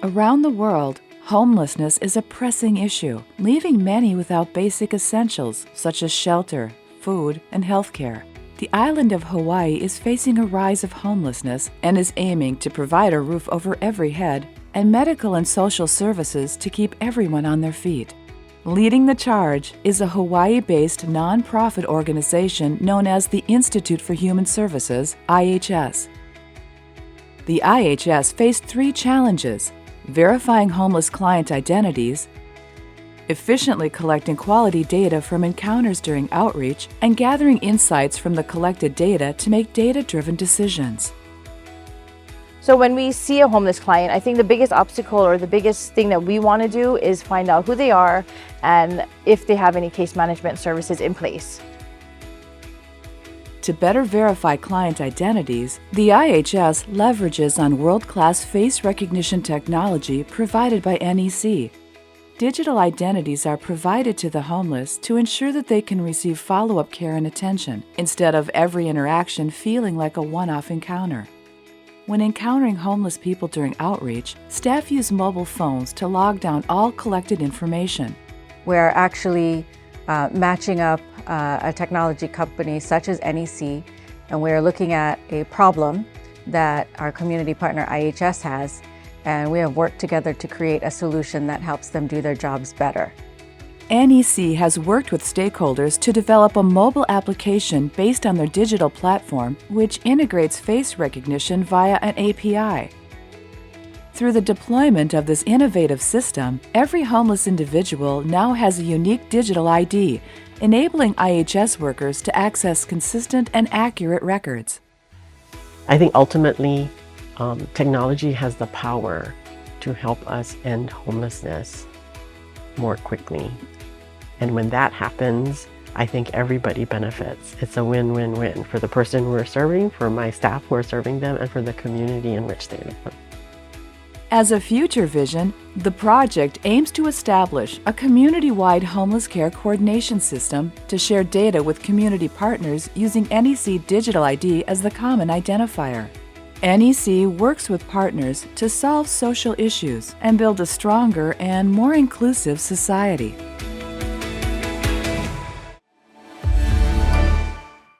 Around the world, homelessness is a pressing issue, leaving many without basic essentials such as shelter, food, and healthcare. The island of Hawaii is facing a rise of homelessness and is aiming to provide a roof over every head and medical and social services to keep everyone on their feet. Leading the charge is a Hawaii-based nonprofit organization known as the Institute for Human Services, IHS. The IHS faced 3 challenges: verifying homeless client identities, efficiently collecting quality data from encounters during outreach, and gathering insights from the collected data to make data-driven decisions. So when we see a homeless client, I think the biggest obstacle or the biggest thing that we want to do is find out who they are and if they have any case management services in place. To better verify client identities, the IHS leverages on world-class face recognition technology provided by NEC. Digital identities are provided to the homeless to ensure that they can receive follow-up care and attention, instead of every interaction feeling like a one-off encounter. When encountering homeless people during outreach, staff use mobile phones to log down all collected information. We're actually matching up a technology company such as NEC, and we're looking at a problem that our community partner IHS has, and we have worked together to create a solution that helps them do their jobs better. NEC has worked with stakeholders to develop a mobile application based on their digital platform, which integrates face recognition via an API. Through the deployment of this innovative system, every homeless individual now has a unique digital ID, enabling IHS workers to access consistent and accurate records. I think ultimately, technology has the power to help us end homelessness more quickly. And when that happens, I think everybody benefits. It's a win-win-win for the person we're serving, for my staff who are serving them, and for the community in which they live. As a future vision, the project aims to establish a community-wide homeless care coordination system to share data with community partners using NEC Digital ID as the common identifier. NEC works with partners to solve social issues and build a stronger and more inclusive society.